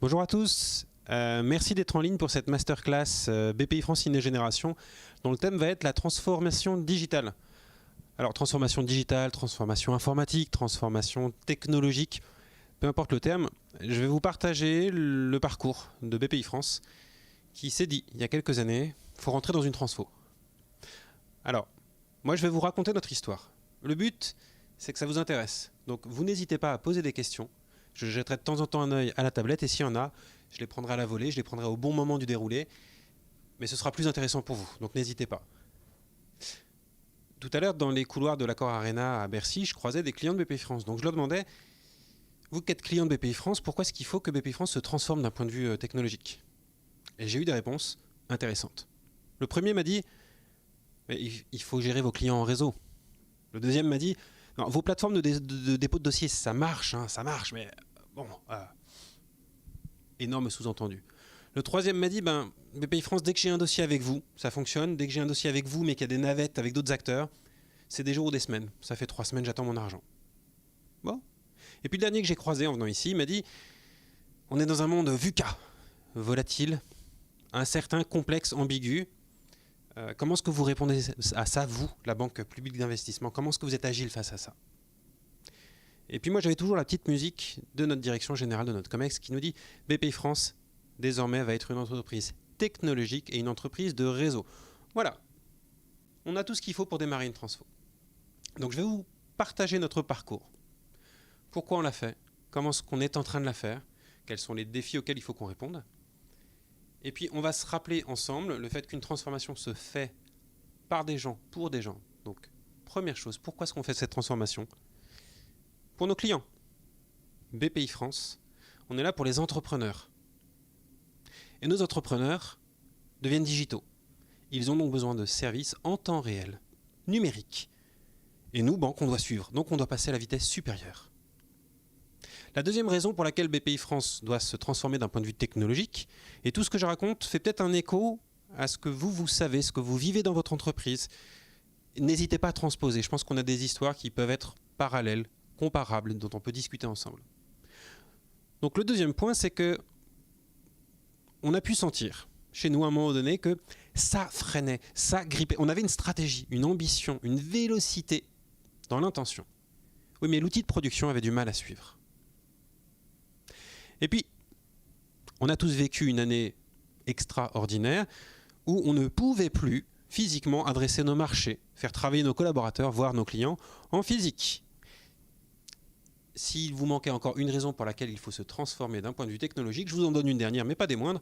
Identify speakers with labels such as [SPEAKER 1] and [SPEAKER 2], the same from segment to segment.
[SPEAKER 1] Bonjour à tous, merci d'être en ligne pour cette masterclass BPI France Iné Génération dont le thème va être la transformation digitale. Alors transformation digitale, transformation informatique, transformation technologique, peu importe le terme, je vais vous partager le parcours de BPI France qui s'est dit il y a quelques années, il faut rentrer dans une transfo. Alors, moi je vais vous raconter notre histoire. Le but, c'est que ça vous intéresse. Donc vous n'hésitez pas à poser des questions. Je jetterai de temps en temps un œil à la tablette et s'il y en a, je les prendrai à la volée, je les prendrai au bon moment du déroulé. Mais ce sera plus intéressant pour vous, donc n'hésitez pas. Tout à l'heure, dans les couloirs de l'Accor Arena à Bercy, je croisais des clients de BPI France. Donc je leur demandais, vous qui êtes client de BPI France, pourquoi est-ce qu'il faut que BPI France se transforme d'un point de vue technologique? Et j'ai eu des réponses intéressantes. Le premier m'a dit, il faut gérer vos clients en réseau. Le deuxième m'a dit, non, vos plateformes de dépôt de dossiers, ça marche, mais bon, énorme sous-entendu. Le troisième m'a dit, BPI France, dès que j'ai un dossier avec vous, ça fonctionne. Dès que j'ai un dossier avec vous, mais qu'il y a des navettes avec d'autres acteurs, c'est des jours ou des semaines. Ça fait 3 semaines, j'attends mon argent. Bon. Et puis le dernier que j'ai croisé en venant ici, il m'a dit, on est dans un monde VUCA, volatile, incertain, complexe, ambigu. Comment est-ce que vous répondez à ça, vous, la Banque publique d'investissement? Comment est-ce que vous êtes agile face à ça? Et puis moi, j'avais toujours la petite musique de notre direction générale de notre COMEX qui nous dit BPI France, désormais, va être une entreprise technologique et une entreprise de réseau. Voilà. On a tout ce qu'il faut pour démarrer une transfo. Donc je vais vous partager notre parcours. Pourquoi on l'a fait? Comment est-ce qu'on est en train de la faire? Quels sont les défis auxquels il faut qu'on réponde? Et puis on va se rappeler ensemble le fait qu'une transformation se fait par des gens, pour des gens. Donc première chose, pourquoi est-ce qu'on fait cette transformation? Pour nos clients. BPI France, on est là pour les entrepreneurs. Et nos entrepreneurs deviennent digitaux. Ils ont donc besoin de services en temps réel, numériques. Et nous, banque, on doit suivre. Donc on doit passer à la vitesse supérieure. La deuxième raison pour laquelle BPI France doit se transformer d'un point de vue technologique, et tout ce que je raconte fait peut-être un écho à ce que vous savez, ce que vous vivez dans votre entreprise. N'hésitez pas à transposer. Je pense qu'on a des histoires qui peuvent être parallèles, comparables, dont on peut discuter ensemble. Donc le deuxième point, c'est que on a pu sentir chez nous à un moment donné que ça freinait, ça grippait. On avait une stratégie, une ambition, une vélocité dans l'intention. Oui, mais l'outil de production avait du mal à suivre. Et puis, on a tous vécu une année extraordinaire où on ne pouvait plus physiquement adresser nos marchés, faire travailler nos collaborateurs, voire nos clients en physique. S'il vous manquait encore une raison pour laquelle il faut se transformer d'un point de vue technologique, je vous en donne une dernière, mais pas des moindres.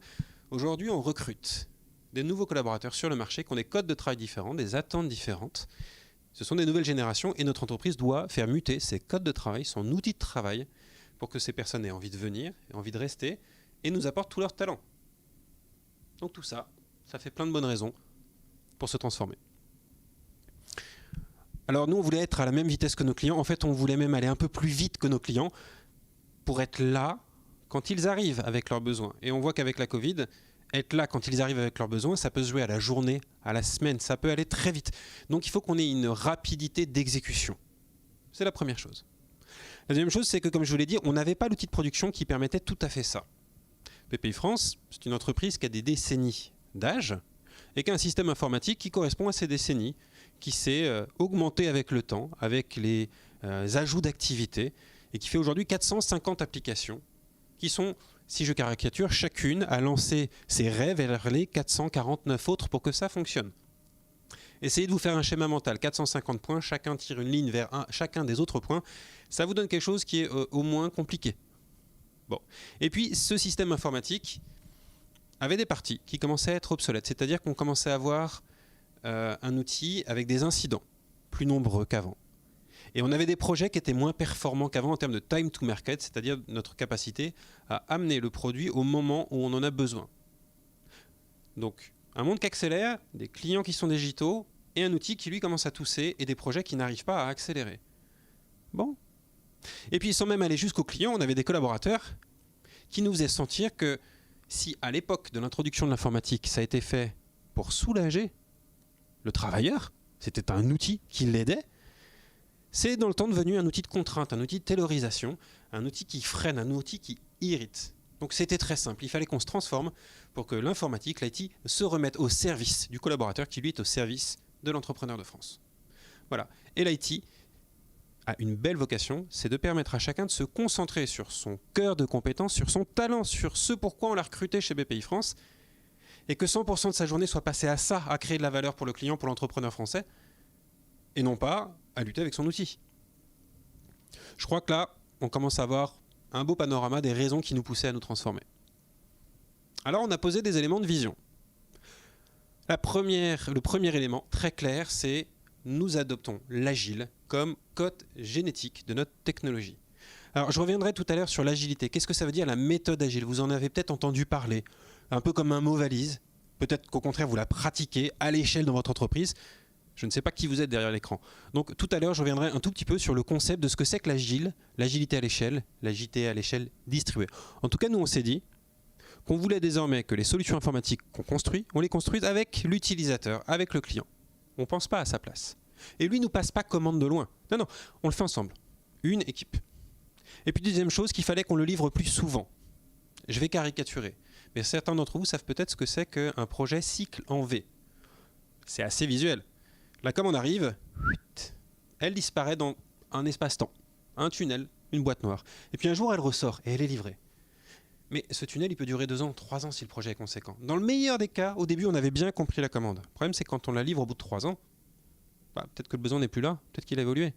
[SPEAKER 1] Aujourd'hui, on recrute des nouveaux collaborateurs sur le marché qui ont des codes de travail différents, des attentes différentes. Ce sont des nouvelles générations et notre entreprise doit faire muter ses codes de travail, son outil de travail, pour que ces personnes aient envie de venir, aient envie de rester et nous apportent tout leur talent. Donc tout ça, ça fait plein de bonnes raisons pour se transformer. Alors nous, on voulait être à la même vitesse que nos clients. En fait, on voulait même aller un peu plus vite que nos clients pour être là quand ils arrivent avec leurs besoins. Et on voit qu'avec la Covid, être là quand ils arrivent avec leurs besoins, ça peut se jouer à la journée, à la semaine, ça peut aller très vite. Donc il faut qu'on ait une rapidité d'exécution. C'est la première chose. La deuxième chose, c'est que, comme je vous l'ai dit, on n'avait pas l'outil de production qui permettait tout à fait ça. BPI France, c'est une entreprise qui a des décennies d'âge et qui a un système informatique qui correspond à ces décennies, qui s'est augmenté avec le temps, avec les ajouts d'activités, et qui fait aujourd'hui 450 applications qui sont, si je caricature, chacune à lancer ses rêves vers les 449 autres pour que ça fonctionne. Essayez de vous faire un schéma mental, 450 points, chacun tire une ligne vers chacun des autres points, ça vous donne quelque chose qui est au moins compliqué. Bon. Et puis ce système informatique avait des parties qui commençaient à être obsolètes, c'est-à-dire qu'on commençait à avoir un outil avec des incidents plus nombreux qu'avant. Et on avait des projets qui étaient moins performants qu'avant en termes de time to market, c'est-à-dire notre capacité à amener le produit au moment où on en a besoin. Donc, un monde qui accélère, des clients qui sont digitaux, et un outil qui lui commence à tousser, et des projets qui n'arrivent pas à accélérer. Bon. Et puis sans même aller jusqu'aux clients, on avait des collaborateurs qui nous faisaient sentir que si à l'époque de l'introduction de l'informatique, ça a été fait pour soulager le travailleur, c'était un outil qui l'aidait, c'est dans le temps devenu un outil de contrainte, un outil de taylorisation, un outil qui freine, un outil qui irrite. Donc c'était très simple, il fallait qu'on se transforme pour que l'informatique, l'IT, se remette au service du collaborateur qui lui est au service de l'entrepreneur de France. Voilà. Et l'IT a une belle vocation, c'est de permettre à chacun de se concentrer sur son cœur de compétence, sur son talent, sur ce pourquoi on l'a recruté chez BPI France, et que 100% de sa journée soit passée à ça, à créer de la valeur pour le client, pour l'entrepreneur français, et non pas à lutter avec son outil. Je crois que là, on commence à avoir un beau panorama des raisons qui nous poussaient à nous transformer. Alors on a posé des éléments de vision. Le premier élément très clair, c'est nous adoptons l'agile comme code génétique de notre technologie. Alors je reviendrai tout à l'heure sur l'agilité. Qu'est-ce que ça veut dire la méthode agile? Vous en avez peut-être entendu parler, un peu comme un mot valise. Peut-être qu'au contraire vous la pratiquez à l'échelle dans votre entreprise. Je ne sais pas qui vous êtes derrière l'écran. Donc tout à l'heure, je reviendrai un tout petit peu sur le concept de ce que c'est que l'agile, l'agilité à l'échelle distribuée. En tout cas, nous, on s'est dit qu'on voulait désormais que les solutions informatiques qu'on construit, on les construise avec l'utilisateur, avec le client. On ne pense pas à sa place. Et lui ne nous passe pas commande de loin. Non, non, on le fait ensemble. Une équipe. Et puis deuxième chose, qu'il fallait qu'on le livre plus souvent. Je vais caricaturer. Mais certains d'entre vous savent peut-être ce que c'est qu'un projet cycle en V. C'est assez visuel. La commande arrive, elle disparaît dans un espace-temps, un tunnel, une boîte noire. Et puis un jour, elle ressort et elle est livrée. Mais ce tunnel, il peut durer 2 ans, 3 ans si le projet est conséquent. Dans le meilleur des cas, au début, on avait bien compris la commande. Le problème, c'est que quand on la livre au bout de 3 ans, peut-être que le besoin n'est plus là, peut-être qu'il a évolué.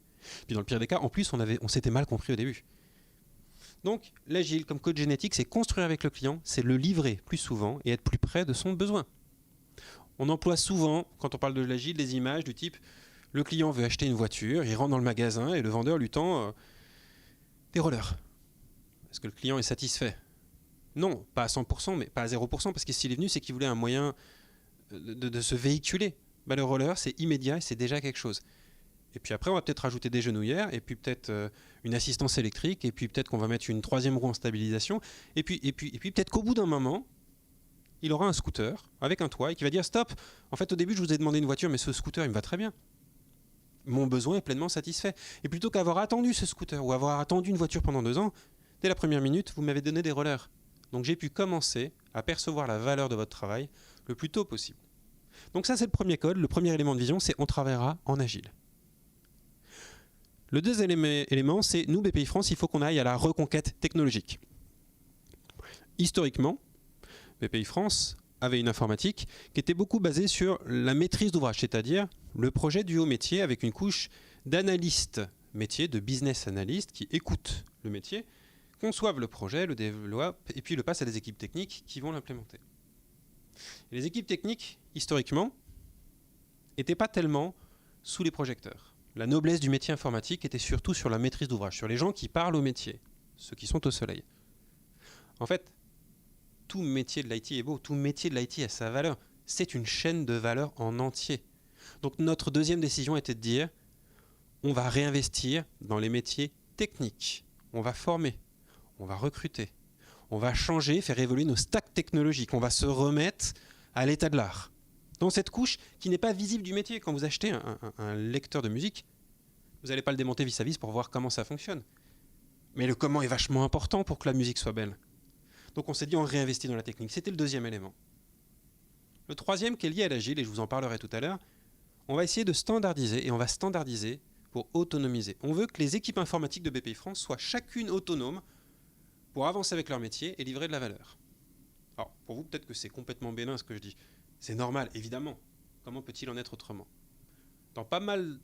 [SPEAKER 1] Puis dans le pire des cas, en plus, on s'était mal compris au début. Donc, l'agile comme code génétique, c'est construire avec le client, c'est le livrer plus souvent et être plus près de son besoin. On emploie souvent, quand on parle de l'agile, des images du type le client veut acheter une voiture, il rentre dans le magasin et le vendeur lui tend des rollers. Est-ce que le client est satisfait? Non, pas à 100%, mais pas à 0%, parce que s'il est venu, c'est qu'il voulait un moyen de se véhiculer. Le roller, c'est immédiat et c'est déjà quelque chose. Et puis après, on va peut-être rajouter des genouillères, et puis peut-être une assistance électrique, et puis peut-être qu'on va mettre une 3e roue en stabilisation, et puis peut-être qu'au bout d'un moment, il aura un scooter avec un toit et qui va dire stop, en fait au début je vous ai demandé une voiture mais ce scooter il me va très bien. Mon besoin est pleinement satisfait. Et plutôt qu'avoir attendu ce scooter ou avoir attendu une voiture pendant 2 ans, dès la première minute vous m'avez donné des rollers. Donc j'ai pu commencer à percevoir la valeur de votre travail le plus tôt possible. Donc ça c'est le premier code, le premier élément de vision, c'est on travaillera en agile. Le deuxième élément c'est nous BPI France, il faut qu'on aille à la reconquête technologique. Historiquement, BPI France avait une informatique qui était beaucoup basée sur la maîtrise d'ouvrage, c'est-à-dire le projet du haut métier avec une couche d'analystes métier, de business analystes qui écoutent le métier, conçoivent le projet, le développent et puis le passent à des équipes techniques qui vont l'implémenter. Et les équipes techniques, historiquement, n'étaient pas tellement sous les projecteurs. La noblesse du métier informatique était surtout sur la maîtrise d'ouvrage, sur les gens qui parlent au métier, ceux qui sont au soleil. En fait, tout métier de l'IT est beau, tout métier de l'IT a sa valeur. C'est une chaîne de valeur en entier. Donc notre deuxième décision était de dire, on va réinvestir dans les métiers techniques. On va former, on va recruter, on va changer, faire évoluer nos stacks technologiques, on va se remettre à l'état de l'art. Dans cette couche qui n'est pas visible du métier. Quand vous achetez un lecteur de musique, vous n'allez pas le démonter vis à vis pour voir comment ça fonctionne. Mais le comment est vachement important pour que la musique soit belle. Donc on s'est dit on réinvestit dans la technique. C'était le deuxième élément. Le troisième qui est lié à l'agile, et je vous en parlerai tout à l'heure, on va essayer de standardiser, et on va standardiser pour autonomiser. On veut que les équipes informatiques de BPI France soient chacune autonomes pour avancer avec leur métier et livrer de la valeur. Alors pour vous peut-être que c'est complètement bénin ce que je dis. C'est normal, évidemment. Comment peut-il en être autrement? Dans pas mal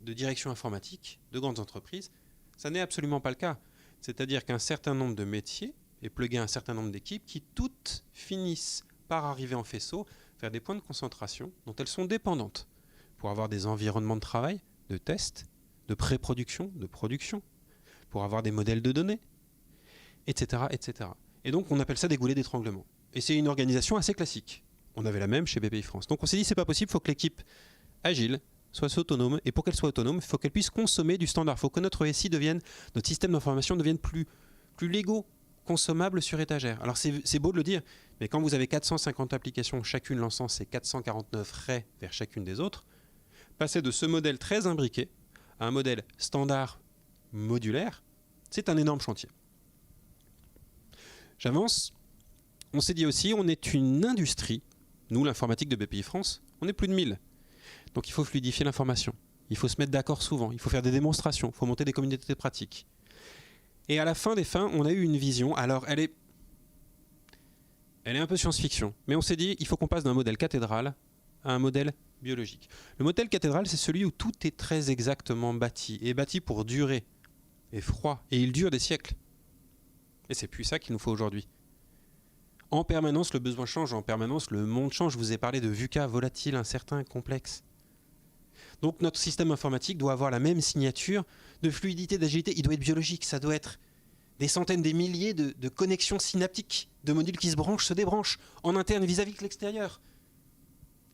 [SPEAKER 1] de directions informatiques, de grandes entreprises, ça n'est absolument pas le cas. C'est-à-dire qu'un certain nombre de métiers et pluguer un certain nombre d'équipes qui toutes finissent par arriver en faisceau vers des points de concentration dont elles sont dépendantes pour avoir des environnements de travail, de tests, de pré-production, de production, pour avoir des modèles de données, etc., etc. Et donc on appelle ça des goulets d'étranglement. Et c'est une organisation assez classique. On avait la même chez BPI France. Donc on s'est dit c'est pas possible, il faut que l'équipe agile soit autonome. Et pour qu'elle soit autonome, il faut qu'elle puisse consommer du standard. Il faut que notre SI devienne, notre système d'information devienne plus légaux, consommable sur étagère. Alors c'est beau de le dire, mais quand vous avez 450 applications, chacune lançant ses 449 raies vers chacune des autres, passer de ce modèle très imbriqué à un modèle standard modulaire, c'est un énorme chantier. J'avance. On s'est dit aussi, on est une industrie. Nous, l'informatique de BPI France, on est plus de 1000. Donc il faut fluidifier l'information. Il faut se mettre d'accord souvent. Il faut faire des démonstrations. Il faut monter des communautés de pratique. Et à la fin des fins, on a eu une vision. Alors elle est un peu science-fiction. Mais on s'est dit, il faut qu'on passe d'un modèle cathédrale à un modèle biologique. Le modèle cathédrale, c'est celui où tout est très exactement bâti. Et bâti pour durer. Et froid. Et il dure des siècles. Et c'est plus ça qu'il nous faut aujourd'hui. En permanence, le besoin change. En permanence, le monde change. Je vous ai parlé de VUCA, volatile, incertain, complexe. Donc notre système informatique doit avoir la même signature de fluidité, d'agilité. Il doit être biologique. Ça doit être des centaines, des milliers de connexions synaptiques, de modules qui se branchent, se débranchent, en interne vis-à-vis de l'extérieur.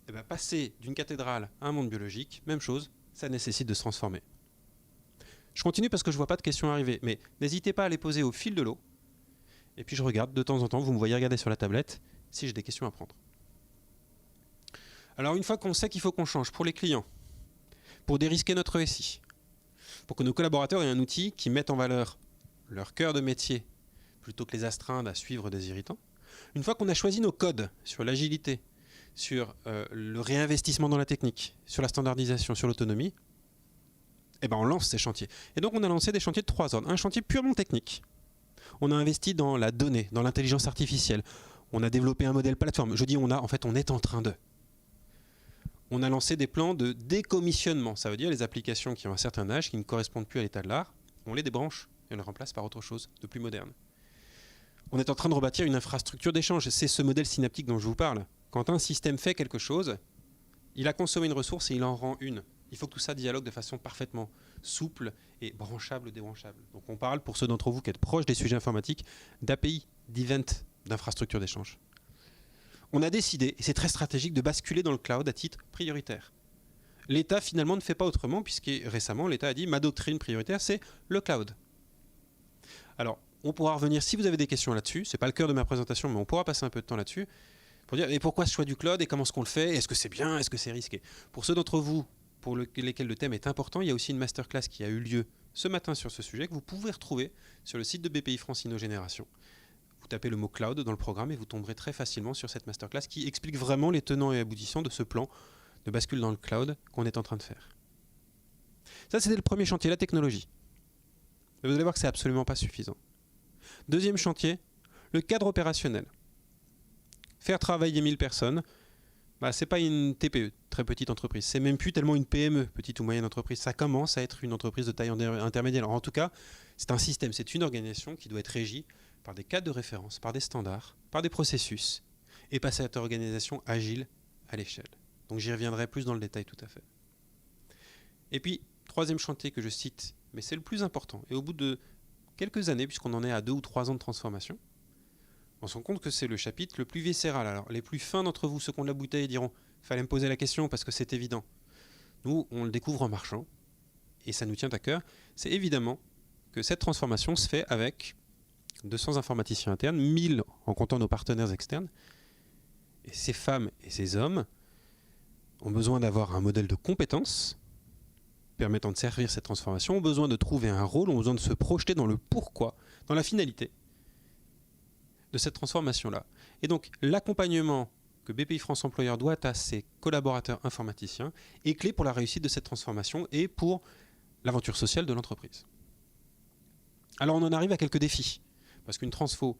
[SPEAKER 1] Et bien, passer d'une cathédrale à un monde biologique, même chose, ça nécessite de se transformer. Je continue parce que je ne vois pas de questions arriver, mais n'hésitez pas à les poser au fil de l'eau. Et puis je regarde de temps en temps, vous me voyez regarder sur la tablette, si j'ai des questions à prendre. Alors une fois qu'on sait qu'il faut qu'on change pour les clients, pour dérisquer notre SI, pour que nos collaborateurs aient un outil qui mette en valeur leur cœur de métier, plutôt que les astreindre à suivre des irritants, une fois qu'on a choisi nos codes sur l'agilité, sur le réinvestissement dans la technique, sur la standardisation, sur l'autonomie, eh ben on lance ces chantiers. Et donc on a lancé des chantiers de 3 ordres. Un chantier purement technique. On a investi dans la donnée, dans l'intelligence artificielle. On a développé un modèle plateforme. Je dis on est en train de. On a lancé des plans de décommissionnement. Ça veut dire les applications qui ont un certain âge, qui ne correspondent plus à l'état de l'art, on les débranche et on les remplace par autre chose de plus moderne. On est en train de rebâtir une infrastructure d'échange. C'est ce modèle synaptique dont je vous parle. Quand un système fait quelque chose, il a consommé une ressource et il en rend une. Il faut que tout ça dialogue de façon parfaitement souple et branchable, débranchable. Donc on parle, pour ceux d'entre vous qui êtes proches des sujets informatiques, d'API, d'event, d'infrastructure d'échange. On a décidé, et c'est très stratégique, de basculer dans le cloud à titre prioritaire. L'État finalement ne fait pas autrement, puisque récemment l'État a dit ma doctrine prioritaire c'est le cloud. Alors on pourra revenir si vous avez des questions là-dessus, c'est pas le cœur de ma présentation, mais on pourra passer un peu de temps là-dessus, pour dire et pourquoi ce choix du cloud et comment est-ce qu'on le fait, est-ce que c'est bien, est-ce que c'est risqué. Pour ceux d'entre vous pour lesquels le thème est important, il y a aussi une masterclass qui a eu lieu ce matin sur ce sujet que vous pouvez retrouver sur le site de BPI France InnoGénération. Vous tapez le mot cloud dans le programme et vous tomberez très facilement sur cette masterclass qui explique vraiment les tenants et aboutissants de ce plan de bascule dans le cloud qu'on est en train de faire. Ça, c'était le premier chantier, la technologie. Et vous allez voir que c'est absolument pas suffisant. Deuxième chantier, le cadre opérationnel. Faire travailler 1000 personnes, c'est pas une TPE, très petite entreprise. C'est même plus tellement une PME, petite ou moyenne entreprise. Ça commence à être une entreprise de taille intermédiaire. Alors, en tout cas, c'est un système, c'est une organisation qui doit être régie par des cadres de référence, par des standards, par des processus, et par cette organisation agile à l'échelle. Donc j'y reviendrai plus dans le détail tout à fait. Et puis, troisième chantier que je cite, mais c'est le plus important, et au bout de quelques années, puisqu'on en est à 2 ou 3 ans de transformation, on se rend compte que c'est le chapitre le plus viscéral. Alors, les plus fins d'entre vous, ceux qui ont de la bouteille, diront « fallait me poser la question parce que c'est évident ». Nous, on le découvre en marchant, et ça nous tient à cœur. C'est évidemment que cette transformation se fait avec 200 informaticiens internes, 1000 en comptant nos partenaires externes. Et ces femmes et ces hommes ont besoin d'avoir un modèle de compétences permettant de servir cette transformation, ont besoin de trouver un rôle, ont besoin de se projeter dans le pourquoi, dans la finalité de cette transformation-là. Et donc, l'accompagnement que BPI France Employeur doit à ses collaborateurs informaticiens est clé pour la réussite de cette transformation et pour l'aventure sociale de l'entreprise. Alors, on en arrive à quelques défis, parce qu'une transfo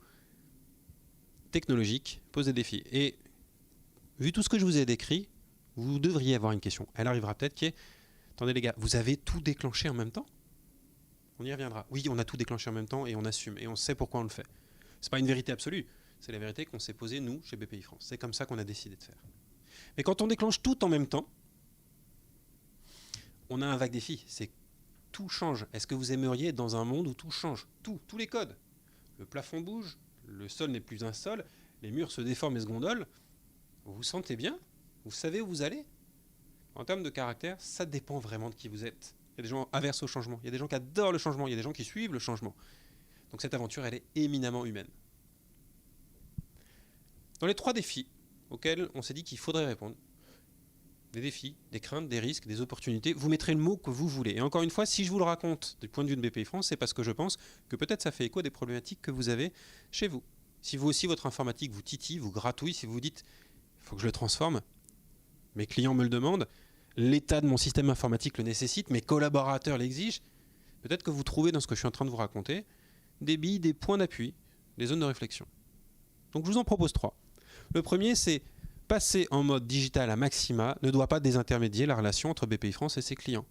[SPEAKER 1] technologique pose des défis. Et vu tout ce que je vous ai décrit, vous devriez avoir une question. Elle arrivera peut-être qui est, attendez les gars, vous avez tout déclenché en même temps ? On y reviendra. Oui, on a tout déclenché en même temps et on assume, et on sait pourquoi on le fait. Ce n'est pas une vérité absolue, c'est la vérité qu'on s'est posée, nous, chez BPI France. C'est comme ça qu'on a décidé de faire. Mais quand on déclenche tout en même temps, on a un vague défi, c'est que tout change. Est-ce que vous aimeriez être dans un monde où tout change ? Tous les codes. Le plafond bouge, le sol n'est plus un sol, les murs se déforment et se gondolent. Vous vous sentez bien ? Vous savez où vous allez ? En termes de caractère, ça dépend vraiment de qui vous êtes. Il y a des gens averses au changement, il y a des gens qui adorent le changement, il y a des gens qui suivent le changement. Donc cette aventure, elle est éminemment humaine. Dans les 3 défis auxquels on s'est dit qu'il faudrait répondre, des défis, des craintes, des risques, des opportunités, vous mettrez le mot que vous voulez. Et encore une fois, si je vous le raconte du point de vue de BPI France, c'est parce que je pense que peut-être ça fait écho à des problématiques que vous avez chez vous. Si vous aussi, votre informatique vous titille, vous gratouille, si vous vous dites « il faut que je le transforme », mes clients me le demandent, l'état de mon système informatique le nécessite, mes collaborateurs l'exigent, peut-être que vous trouvez dans ce que je suis en train de vous raconter des billes, des points d'appui, des zones de réflexion. Donc je vous en propose 3. Le premier, c'est passer en mode digital à maxima ne doit pas désintermédier la relation entre BPI France et ses clients.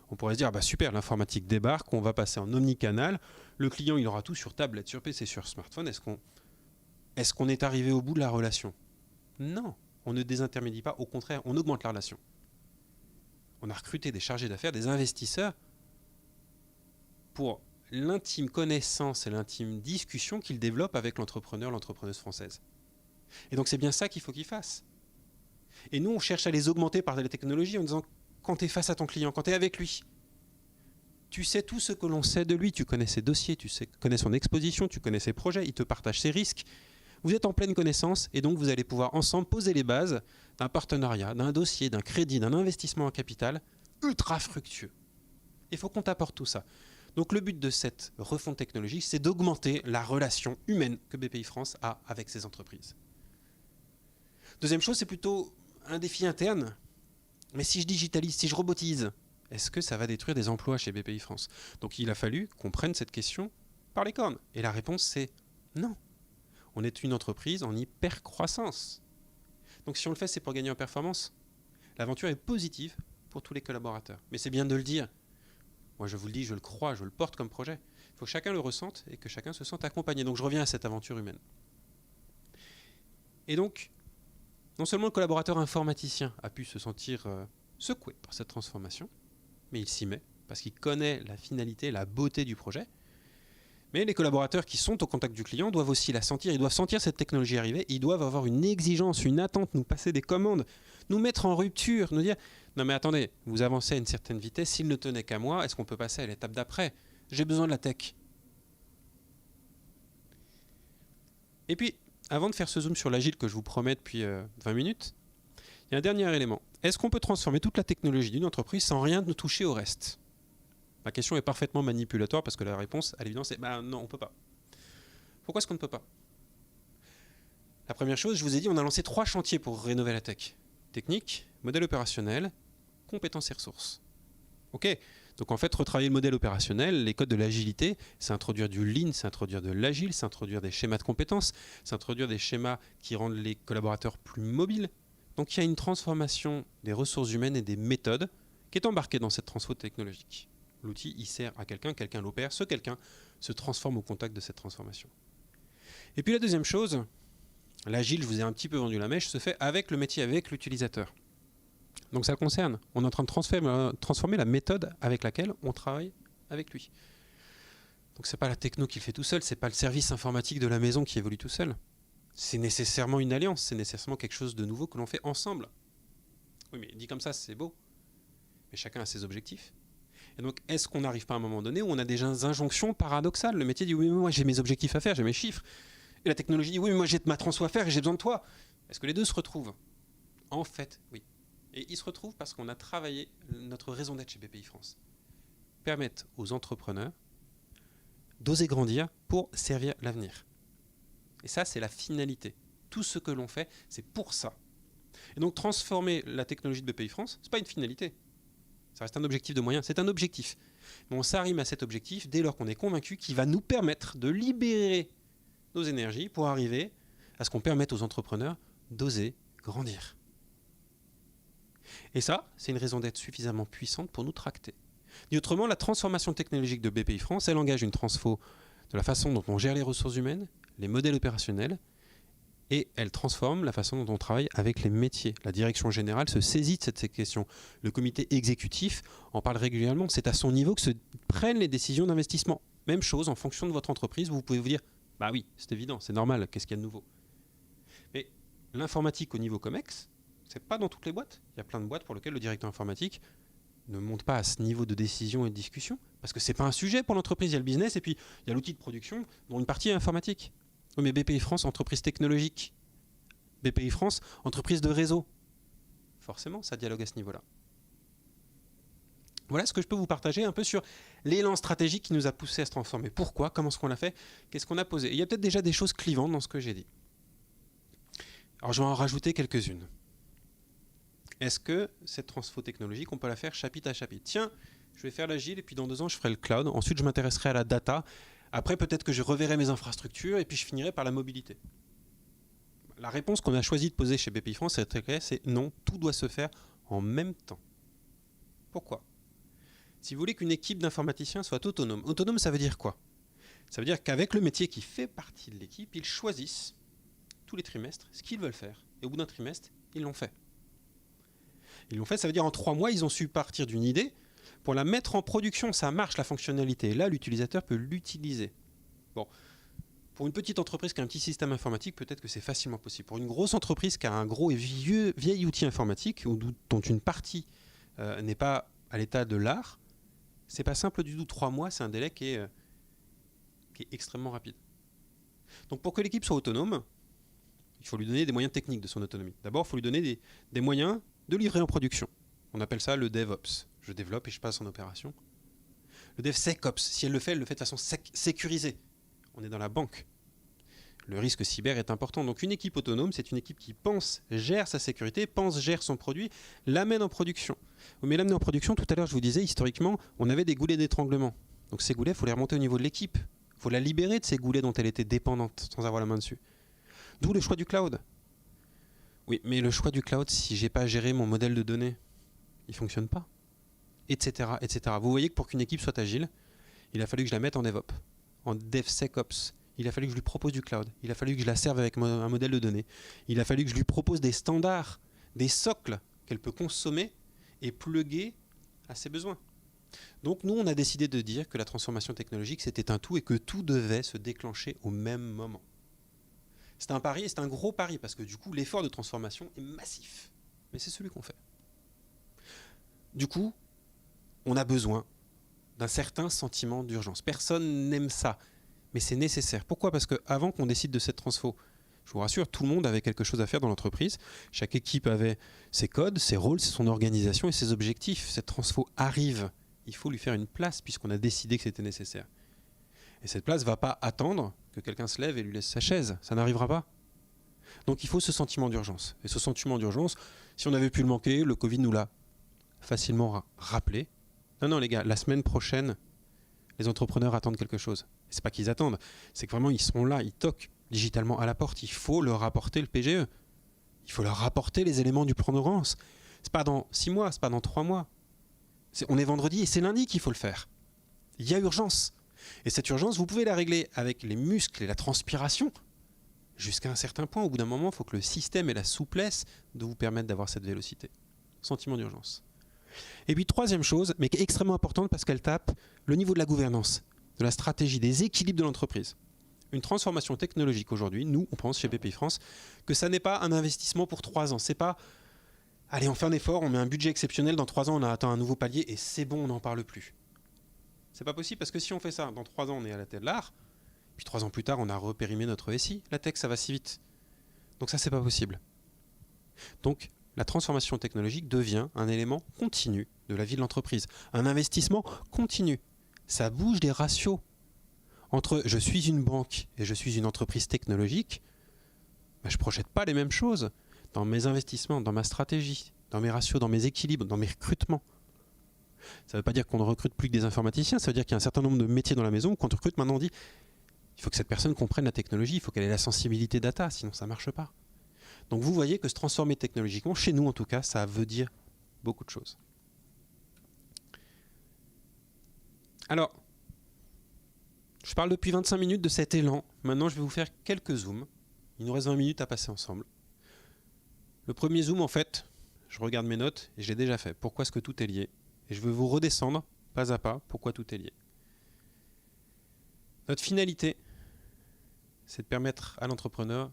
[SPEAKER 1] On pourrait se dire, bah super, l'informatique débarque, on va passer en omnicanal, le client il aura tout sur tablette, sur PC, sur smartphone, est-ce qu'on est arrivé au bout de la relation? Non, on ne désintermédie pas, au contraire, on augmente la relation. On a recruté des chargés d'affaires, des investisseurs pour l'intime connaissance et l'intime discussion qu'ils développent avec l'entrepreneur, l'entrepreneuse française. Et donc c'est bien ça qu'il faut qu'ils fassent. Et nous, on cherche à les augmenter par la technologie en disant, quand tu es face à ton client, quand tu es avec lui, tu sais tout ce que l'on sait de lui, tu connais ses dossiers, tu connais son exposition, tu connais ses projets, il te partage ses risques. Vous êtes en pleine connaissance et donc vous allez pouvoir ensemble poser les bases d'un partenariat, d'un dossier, d'un crédit, d'un investissement en capital ultra fructueux. Il faut qu'on t'apporte tout ça. Donc le but de cette refonte technologique, c'est d'augmenter la relation humaine que BPI France a avec ses entreprises. Deuxième chose, c'est plutôt un défi interne. Mais si je digitalise, si je robotise, est-ce que ça va détruire des emplois chez BPI France? Donc il a fallu qu'on prenne cette question par les cornes. Et la réponse, c'est non. On est une entreprise en hyper-croissance. Donc si on le fait, c'est pour gagner en performance. L'aventure est positive pour tous les collaborateurs. Mais c'est bien de le dire. Moi, je vous le dis, je le crois, je le porte comme projet. Il faut que chacun le ressente et que chacun se sente accompagné. Donc je reviens à cette aventure humaine. Et donc, non seulement le collaborateur informaticien a pu se sentir secoué par cette transformation, mais il s'y met parce qu'il connaît la finalité, la beauté du projet. Mais les collaborateurs qui sont au contact du client doivent aussi la sentir, ils doivent sentir cette technologie arriver, ils doivent avoir une exigence, une attente, nous passer des commandes, nous mettre en rupture, nous dire « Non mais attendez, vous avancez à une certaine vitesse, s'il ne tenait qu'à moi, est-ce qu'on peut passer à l'étape d'après? J'ai besoin de la tech. » Et puis, avant de faire ce zoom sur l'agile que je vous promets depuis 20 minutes, il y a un dernier élément. Est-ce qu'on peut transformer toute la technologie d'une entreprise sans rien ne toucher au reste? Ma question est parfaitement manipulatoire parce que la réponse, à l'évidence, est non, on ne peut pas. Pourquoi est-ce qu'on ne peut pas? La première chose, je vous ai dit, on a lancé 3 chantiers pour rénover la tech. Technique, modèle opérationnel, compétences et ressources. Ok, donc en fait, retravailler le modèle opérationnel, les codes de l'agilité, c'est introduire du lean, c'est introduire de l'agile, c'est introduire des schémas de compétences, c'est introduire des schémas qui rendent les collaborateurs plus mobiles. Donc il y a une transformation des ressources humaines et des méthodes qui est embarquée dans cette transfo technologique. L'outil, il sert à quelqu'un, quelqu'un l'opère, ce quelqu'un se transforme au contact de cette transformation. Et puis la deuxième chose, l'agile, je vous ai un petit peu vendu la mèche, se fait avec le métier, avec l'utilisateur. Donc ça le concerne. On est en train de transformer la méthode avec laquelle on travaille avec lui. Donc c'est pas la techno qui le fait tout seul, c'est pas le service informatique de la maison qui évolue tout seul. C'est nécessairement une alliance, c'est nécessairement quelque chose de nouveau que l'on fait ensemble. Oui, mais dit comme ça, c'est beau. Mais chacun a ses objectifs. Et donc, est-ce qu'on n'arrive pas à un moment donné où on a des injonctions paradoxales? Le métier dit, oui, mais moi j'ai mes objectifs à faire, j'ai mes chiffres. Et la technologie dit, oui, mais moi j'ai ma transfo à faire et j'ai besoin de toi. Est-ce que les deux se retrouvent? En fait, oui. Et ils se retrouvent parce qu'on a travaillé notre raison d'être chez BPI France. Permettre aux entrepreneurs d'oser grandir pour servir l'avenir. Et ça, c'est la finalité. Tout ce que l'on fait, c'est pour ça. Et donc, transformer la technologie de BPI France, ce n'est pas une finalité. Ça reste un objectif de moyen, c'est un objectif. Mais on s'arrime à cet objectif dès lors qu'on est convaincu qu'il va nous permettre de libérer nos énergies pour arriver à ce qu'on permette aux entrepreneurs d'oser grandir. Et ça, c'est une raison d'être suffisamment puissante pour nous tracter. Dit autrement, la transformation technologique de BPI France, elle engage une transfo de la façon dont on gère les ressources humaines, les modèles opérationnels, et elle transforme la façon dont on travaille avec les métiers. La direction générale se saisit de cette question. Le comité exécutif en parle régulièrement. C'est à son niveau que se prennent les décisions d'investissement. Même chose, en fonction de votre entreprise, vous pouvez vous dire « Bah oui, c'est évident, c'est normal, qu'est-ce qu'il y a de nouveau ?» Mais l'informatique au niveau COMEX, c'est pas dans toutes les boîtes. Il y a plein de boîtes pour lesquelles le directeur informatique ne monte pas à ce niveau de décision et de discussion. Parce que c'est pas un sujet pour l'entreprise. Il y a le business et puis il y a l'outil de production dont une partie est informatique. Oui, mais BPI France, entreprise technologique. BPI France, entreprise de réseau. Forcément, ça dialogue à ce niveau-là. Voilà ce que je peux vous partager un peu sur l'élan stratégique qui nous a poussé à se transformer. Pourquoi? Comment est-ce qu'on l'a fait? Qu'est-ce qu'on a posé? Et il y a peut-être déjà des choses clivantes dans ce que j'ai dit. Alors je vais en rajouter quelques-unes. Est-ce que cette transfo technologique, on peut la faire chapitre à chapitre? Tiens, je vais faire l'agile et puis dans 2 ans, je ferai le cloud. Ensuite, je m'intéresserai à la data. Après, peut-être que je reverrai mes infrastructures et puis je finirai par la mobilité. La réponse qu'on a choisi de poser chez BPI France, c'est très clair, c'est non, tout doit se faire en même temps. Pourquoi? Si vous voulez qu'une équipe d'informaticiens soit autonome, autonome, ça veut dire quoi? Ça veut dire qu'avec le métier qui fait partie de l'équipe, ils choisissent tous les trimestres ce qu'ils veulent faire. Et au bout d'un trimestre, ils l'ont fait. Ils l'ont fait, ça veut dire en 3 mois, ils ont su partir d'une idée pour la mettre en production. Ça marche, la fonctionnalité. Et là, l'utilisateur peut l'utiliser. Bon, pour une petite entreprise qui a un petit système informatique, peut-être que c'est facilement possible. Pour une grosse entreprise qui a un gros et vieil outil informatique, dont une partie n'est pas à l'état de l'art, c'est pas simple du tout. 3 mois, c'est un délai qui est extrêmement rapide. Donc pour que l'équipe soit autonome, il faut lui donner des moyens techniques de son autonomie. D'abord, il faut lui donner des moyens de livrer en production. On appelle ça le DevOps. Je développe et je passe en opération. Le DevSecOps, si elle le fait de façon sécurisée. On est dans la banque. Le risque cyber est important. Donc une équipe autonome, c'est une équipe qui pense, gère sa sécurité, gère son produit, l'amène en production. Mais l'amener en production, tout à l'heure je vous disais, historiquement, on avait des goulets d'étranglement. Donc ces goulets, il faut les remonter au niveau de l'équipe. Il faut la libérer de ces goulets dont elle était dépendante, sans avoir la main dessus. D'où le choix du cloud. Oui, mais le choix du cloud, si j'ai pas géré mon modèle de données, il fonctionne pas. Etc., etc. Vous voyez que pour qu'une équipe soit agile, il a fallu que je la mette en DevOps, en DevSecOps. Il a fallu que je lui propose du cloud. Il a fallu que je la serve avec un modèle de données. Il a fallu que je lui propose des standards, des socles qu'elle peut consommer et plugger à ses besoins. Donc nous, on a décidé de dire que la transformation technologique, c'était un tout et que tout devait se déclencher au même moment. C'est un pari et c'est un gros pari parce que du coup, l'effort de transformation est massif. Mais c'est celui qu'on fait. Du coup, on a besoin d'un certain sentiment d'urgence. Personne n'aime ça, mais c'est nécessaire. Pourquoi? Parce qu'avant qu'on décide de cette transfo, je vous rassure, tout le monde avait quelque chose à faire dans l'entreprise. Chaque équipe avait ses codes, ses rôles, son organisation et ses objectifs. Cette transfo arrive. Il faut lui faire une place puisqu'on a décidé que c'était nécessaire. Et cette place ne va pas attendre que quelqu'un se lève et lui laisse sa chaise. Ça n'arrivera pas. Donc il faut ce sentiment d'urgence. Et ce sentiment d'urgence, si on avait pu le manquer, le Covid nous l'a facilement rappelé. Non, les gars, la semaine prochaine, les entrepreneurs attendent quelque chose. Et c'est pas qu'ils attendent, c'est que vraiment ils sont là, ils toquent digitalement à la porte. Il faut leur apporter le PGE. Il faut leur apporter les éléments du plan de relance. C'est pas dans 6 mois, c'est pas dans 3 mois. On est vendredi et c'est lundi qu'il faut le faire. Il y a urgence. Et cette urgence, vous pouvez la régler avec les muscles et la transpiration. Jusqu'à un certain point, au bout d'un moment, il faut que le système ait la souplesse de vous permettre d'avoir cette vélocité. Sentiment d'urgence. Et puis troisième chose, mais qui est extrêmement importante parce qu'elle tape le niveau de la gouvernance, de la stratégie, des équilibres de l'entreprise. Une transformation technologique aujourd'hui, nous, on pense chez BPI France, que ça n'est pas un investissement pour 3 ans. C'est pas, allez, on fait un effort, on met un budget exceptionnel, dans 3 ans, on a atteint un nouveau palier et c'est bon, on n'en parle plus. C'est pas possible parce que si on fait ça, dans 3 ans, on est à la tête de l'art, puis 3 ans plus tard, on a repérimé notre SI, la tech, ça va si vite. Donc ça, c'est pas possible. Donc, la transformation technologique devient un élément continu de la vie de l'entreprise. Un investissement continu. Ça bouge des ratios. Entre je suis une banque et je suis une entreprise technologique, je ne projette pas les mêmes choses dans mes investissements, dans ma stratégie, dans mes ratios, dans mes équilibres, dans mes recrutements. Ça ne veut pas dire qu'on ne recrute plus que des informaticiens, ça veut dire qu'il y a un certain nombre de métiers dans la maison où quand on recrute, maintenant on dit il faut que cette personne comprenne la technologie, il faut qu'elle ait la sensibilité data, sinon ça ne marche pas. Donc vous voyez que se transformer technologiquement, chez nous en tout cas, ça veut dire beaucoup de choses. Alors, je parle depuis 25 minutes de cet élan. Maintenant, je vais vous faire quelques zooms. Il nous reste 20 minutes à passer ensemble. Le premier zoom, en fait, je regarde mes notes et je l'ai déjà fait. Pourquoi est-ce que tout est lié? Et je vais vous redescendre, pas à pas, pourquoi tout est lié. Notre finalité, c'est de permettre à l'entrepreneur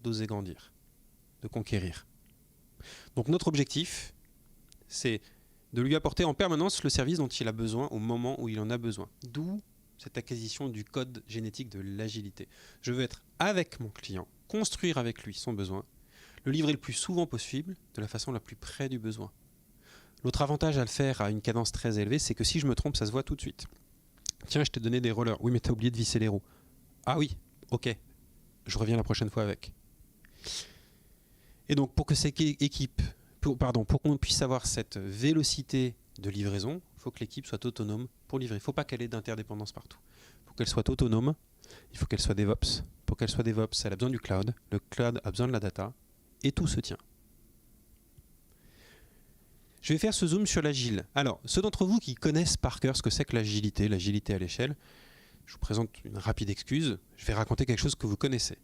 [SPEAKER 1] d'oser grandir, de conquérir. Donc notre objectif, c'est de lui apporter en permanence le service dont il a besoin au moment où il en a besoin. D'où cette acquisition du code génétique de l'agilité. Je veux être avec mon client, construire avec lui son besoin, le livrer le plus souvent possible, de la façon la plus près du besoin. L'autre avantage à le faire à une cadence très élevée, c'est que si je me trompe, ça se voit tout de suite. Tiens, je t'ai donné des rollers. Oui, mais t'as oublié de visser les roues. Ah oui, ok. Je reviens la prochaine fois avec. Et donc, pour que cette équipe, pour qu'on puisse avoir cette vélocité de livraison, il faut que l'équipe soit autonome pour livrer. Il ne faut pas qu'elle ait d'interdépendance partout. Pour qu'elle soit autonome, il faut qu'elle soit DevOps. Pour qu'elle soit DevOps, elle a besoin du cloud. Le cloud a besoin de la data. Et tout se tient. Je vais faire ce zoom sur l'agile. Alors, ceux d'entre vous qui connaissent par cœur ce que c'est que l'agilité à l'échelle, je vous présente une rapide excuse. Je vais raconter quelque chose que vous connaissez.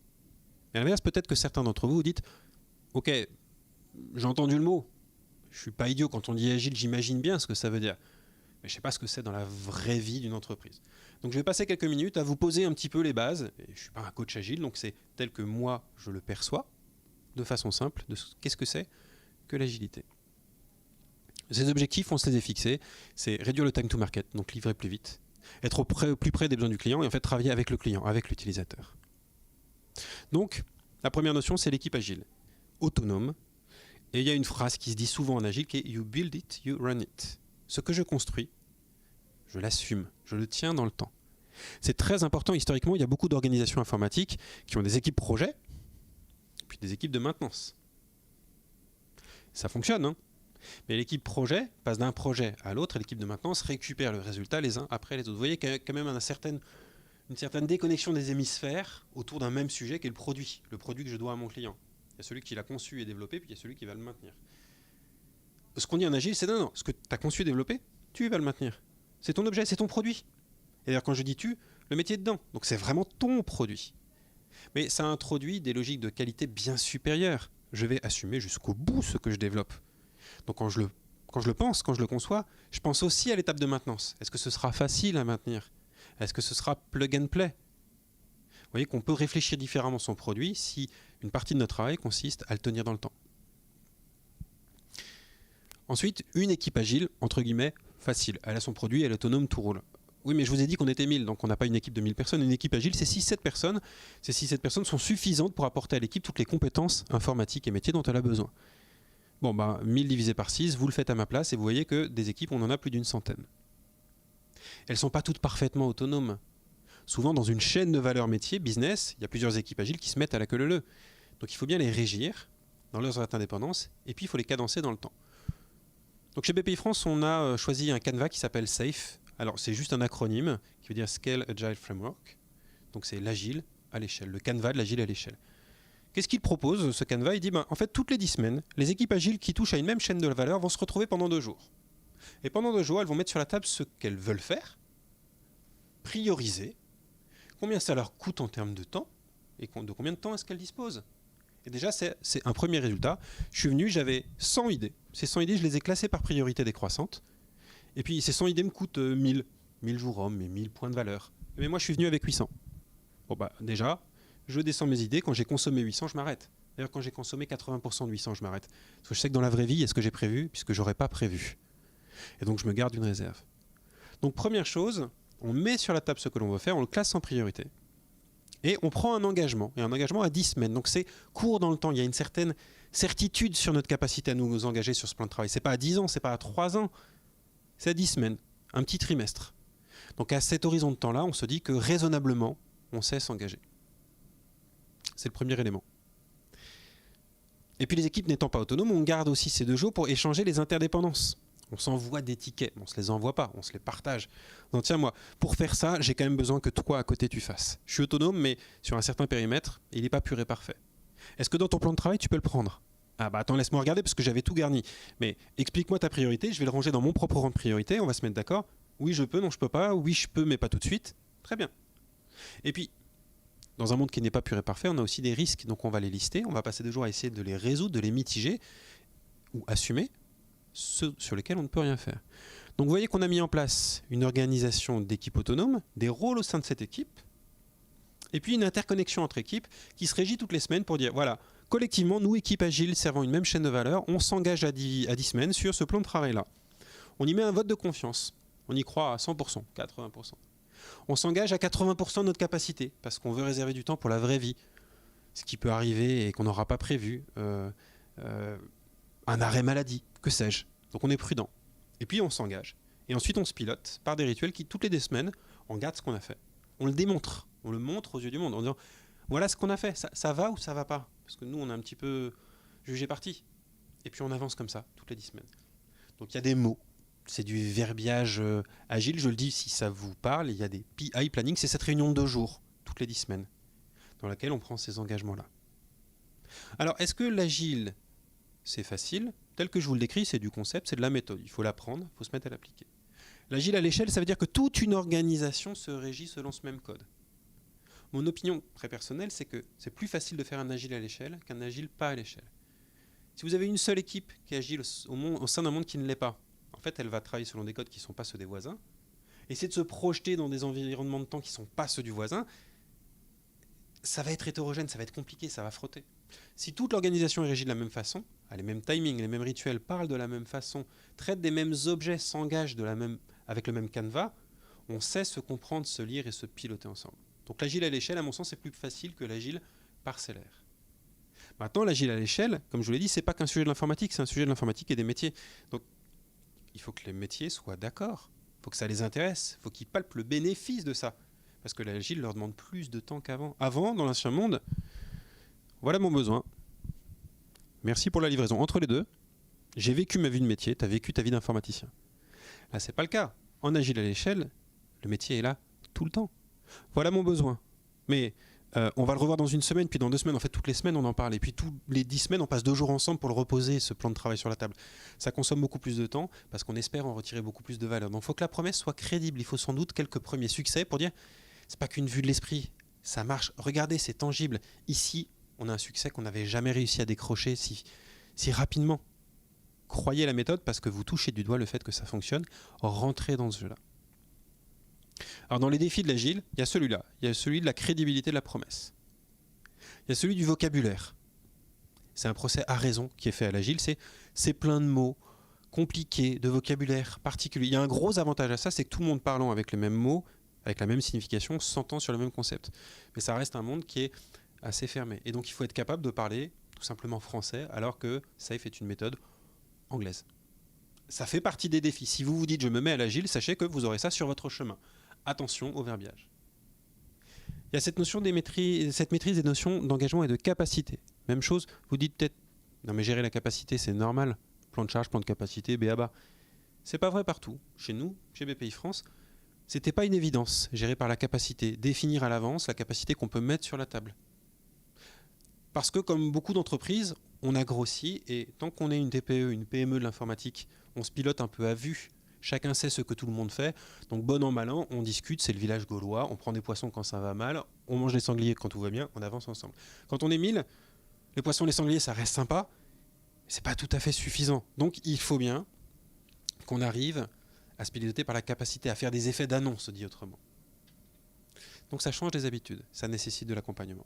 [SPEAKER 1] Et à l'inverse, peut-être que certains d'entre vous vous dites « Ok, j'ai entendu le mot. Je ne suis pas idiot. Quand on dit agile, j'imagine bien ce que ça veut dire. Mais je ne sais pas ce que c'est dans la vraie vie d'une entreprise. » Donc je vais passer quelques minutes à vous poser un petit peu les bases. Et je ne suis pas un coach agile, donc c'est tel que moi je le perçois, de façon simple, de qu'est-ce que c'est que l'agilité. Ces objectifs, on se les est fixés, c'est réduire le time to market, donc livrer plus vite, être plus près des besoins du client et en fait travailler avec le client, avec l'utilisateur. Donc, la première notion, c'est l'équipe agile, autonome. Et il y a une phrase qui se dit souvent en agile qui est « You build it, you run it ». Ce que je construis, je l'assume, je le tiens dans le temps. C'est très important, historiquement, il y a beaucoup d'organisations informatiques qui ont des équipes projets, puis des équipes de maintenance. Ça fonctionne, hein. Mais l'équipe projet passe d'un projet à l'autre et l'équipe de maintenance récupère le résultat les uns après les autres. Vous voyez qu'il y a quand même une certaine déconnexion des hémisphères autour d'un même sujet qui est le produit que je dois à mon client. Il y a celui qui l'a conçu et développé, puis il y a celui qui va le maintenir. Ce qu'on dit en agile, c'est non, ce que tu as conçu et développé, tu vas le maintenir. C'est ton objet, c'est ton produit. Et d'ailleurs, quand je dis tu, le métier est dedans. Donc c'est vraiment ton produit. Mais ça introduit des logiques de qualité bien supérieures. Je vais assumer jusqu'au bout ce que je développe. Donc quand je le pense, quand je le conçois, je pense aussi à l'étape de maintenance. Est-ce que ce sera facile à maintenir? Est-ce que ce sera plug and play? Vous voyez qu'on peut réfléchir différemment son produit si une partie de notre travail consiste à le tenir dans le temps. Ensuite, une équipe agile, entre guillemets, facile. Elle a son produit, elle est autonome, tout roule. Oui, mais je vous ai dit qu'on était 1000, donc on n'a pas une équipe de 1000 personnes. Une équipe agile, c'est 6-7 personnes. Ces 6-7 personnes sont suffisantes pour apporter à l'équipe toutes les compétences informatiques et métiers dont elle a besoin. Bon, 1000 divisé par 6, vous le faites à ma place et vous voyez que des équipes, on en a plus d'une centaine. Elles ne sont pas toutes parfaitement autonomes. Souvent, dans une chaîne de valeur métier, business, il y a plusieurs équipes agiles qui se mettent à la queue leu-leu. Donc il faut bien les régir dans leurs indépendances et puis il faut les cadencer dans le temps. Donc chez BPI France, on a choisi un canevas qui s'appelle SAFE. Alors c'est juste un acronyme qui veut dire Scale Agile Framework. Donc c'est l'agile à l'échelle, le canevas de l'agile à l'échelle. Qu'est-ce qu'il propose, ce canevas? Il dit, en fait, toutes les 10 semaines, les équipes agiles qui touchent à une même chaîne de valeur vont se retrouver pendant 2 jours. Et pendant 2 jours, elles vont mettre sur la table ce qu'elles veulent faire, prioriser, combien ça leur coûte en termes de temps, et de combien de temps est-ce qu'elles disposent. Et déjà, c'est un premier résultat. Je suis venu, j'avais 100 idées. Ces 100 idées, je les ai classées par priorité décroissante. Et puis, ces 100 idées me coûtent 1000 jours hommes et 1000 points de valeur. Mais moi, je suis venu avec 800. Bon, déjà, je descends mes idées. Quand j'ai consommé 800, je m'arrête. D'ailleurs, quand j'ai consommé 80% de 800, je m'arrête. Parce que je sais que dans la vraie vie, il y a ce que j'ai prévu, puisque je n'aurais pas prévu. Et donc, je me garde une réserve. Donc, première chose, on met sur la table ce que l'on veut faire, on le classe en priorité. Et on prend un engagement. Et un engagement à 10 semaines. Donc, c'est court dans le temps. Il y a une certaine certitude sur notre capacité à nous engager sur ce plan de travail. Ce n'est pas à 10 ans, ce n'est pas à 3 ans. C'est à 10 semaines. Un petit trimestre. Donc, à cet horizon de temps-là, on se dit que raisonnablement, on sait s'engager. C'est le premier élément. Et puis les équipes n'étant pas autonomes, on garde aussi ces 2 jours pour échanger les interdépendances. On s'envoie des tickets, on ne se les envoie pas, on se les partage. Donc tiens, moi, pour faire ça, j'ai quand même besoin que toi à côté tu fasses. Je suis autonome, mais sur un certain périmètre, il n'est pas pur et parfait. Est-ce que dans ton plan de travail, tu peux le prendre? Ah attends, laisse-moi regarder parce que j'avais tout garni. Mais explique-moi ta priorité, je vais le ranger dans mon propre rang de priorité, on va se mettre d'accord. Oui, je peux, non, je peux pas. Oui, je peux, mais pas tout de suite. Très bien. Et puis, dans un monde qui n'est pas pur et parfait, on a aussi des risques, donc on va les lister, on va passer 2 jours à essayer de les résoudre, de les mitiger, ou assumer ceux sur lesquels on ne peut rien faire. Donc vous voyez qu'on a mis en place une organisation d'équipe autonome, des rôles au sein de cette équipe, et puis une interconnexion entre équipes qui se régit toutes les semaines pour dire, voilà, collectivement, nous, équipe agile, servant une même chaîne de valeur, on s'engage à 10 semaines sur ce plan de travail-là. On y met un vote de confiance, on y croit à 100%, 80%. On s'engage à 80% de notre capacité, parce qu'on veut réserver du temps pour la vraie vie. Ce qui peut arriver et qu'on n'aura pas prévu. Un arrêt maladie, que sais-je. Donc on est prudent. Et puis on s'engage. Et ensuite on se pilote par des rituels qui, toutes les 2 semaines, on regarde ce qu'on a fait. On le démontre. On le montre aux yeux du monde en disant voilà ce qu'on a fait. Ça va ou ça va pas? Parce que nous, on est un petit peu jugé parti. Et puis on avance comme ça, toutes les 10 semaines. Donc il y a des mots. C'est du verbiage agile. Je le dis si ça vous parle. Il y a des PI planning. C'est cette réunion de 2 jours, toutes les 10 semaines, dans laquelle on prend ces engagements-là. Alors, est-ce que l'agile, c'est facile? Tel que je vous le décris, c'est du concept, c'est de la méthode. Il faut l'apprendre, il faut se mettre à l'appliquer. L'agile à l'échelle, ça veut dire que toute une organisation se régit selon ce même code. Mon opinion très personnelle, c'est que c'est plus facile de faire un agile à l'échelle qu'un agile pas à l'échelle. Si vous avez une seule équipe qui est agile au sein d'un monde qui ne l'est pas, en fait, elle va travailler selon des codes qui ne sont pas ceux des voisins. Essayer de se projeter dans des environnements de temps qui ne sont pas ceux du voisin, ça va être hétérogène, ça va être compliqué, ça va frotter. Si toute l'organisation est régie de la même façon, a les mêmes timings, les mêmes rituels, parle de la même façon, traite des mêmes objets, s'engage avec le même canevas, on sait se comprendre, se lire et se piloter ensemble. Donc l'agile à l'échelle, à mon sens, c'est plus facile que l'agile parcellaire. Maintenant, l'agile à l'échelle, comme je vous l'ai dit, c'est pas qu'un sujet de l'informatique, c'est un sujet de l'informatique et des métiers. Donc il faut que les métiers soient d'accord, il faut que ça les intéresse, il faut qu'ils palpent le bénéfice de ça. Parce que l'agile leur demande plus de temps qu'avant. Avant, dans l'ancien monde, voilà mon besoin. Merci pour la livraison. Entre les deux, j'ai vécu ma vie de métier, tu as vécu ta vie d'informaticien. Là, c'est pas le cas. En agile à l'échelle, le métier est là tout le temps. Voilà mon besoin. Mais on va le revoir dans 1 semaine, puis dans 2 semaines. En fait, toutes les semaines, on en parle. Et puis, toutes les 10 semaines, on passe 2 jours ensemble pour le reposer, ce plan de travail sur la table. Ça consomme beaucoup plus de temps parce qu'on espère en retirer beaucoup plus de valeur. Donc, il faut que la promesse soit crédible. Il faut sans doute quelques premiers succès pour dire c'est pas qu'une vue de l'esprit. Ça marche. Regardez, c'est tangible. Ici, on a un succès qu'on n'avait jamais réussi à décrocher si rapidement. Croyez la méthode parce que vous touchez du doigt le fait que ça fonctionne. Rentrez dans ce jeu-là. Alors dans les défis de l'agile, il y a celui-là. Il y a celui de la crédibilité de la promesse. Il y a celui du vocabulaire. C'est un procès à raison qui est fait à l'agile. C'est plein de mots compliqués, de vocabulaire particulier. Il y a un gros avantage à ça, c'est que tout le monde parlant avec les mêmes mots, avec la même signification, s'entend sur le même concept. Mais ça reste un monde qui est assez fermé. Et donc il faut être capable de parler tout simplement français, alors que SAFe est une méthode anglaise. Ça fait partie des défis. Si vous vous dites je me mets à l'agile, sachez que vous aurez ça sur votre chemin. Attention au verbiage. Il y a cette maîtrise des notions d'engagement et de capacité. Même chose, vous dites peut-être non mais gérer la capacité c'est normal. Plan de charge, plan de capacité, BABA. C'est pas vrai partout. Chez nous, chez BPI France, c'était pas une évidence, géré par la capacité, définir à l'avance la capacité qu'on peut mettre sur la table. Parce que comme beaucoup d'entreprises, on a grossi et tant qu'on est une TPE, une PME de l'informatique, on se pilote un peu à vue. Chacun sait ce que tout le monde fait. Donc bon an, mal an, on discute, c'est le village gaulois, on prend des poissons quand ça va mal, on mange des sangliers quand tout va bien, on avance ensemble. Quand on est 1000, les poissons, les sangliers, ça reste sympa, mais c'est pas tout à fait suffisant. Donc il faut bien qu'on arrive à se piloter par la capacité à faire des effets d'annonce, dit autrement. Donc ça change des habitudes, ça nécessite de l'accompagnement.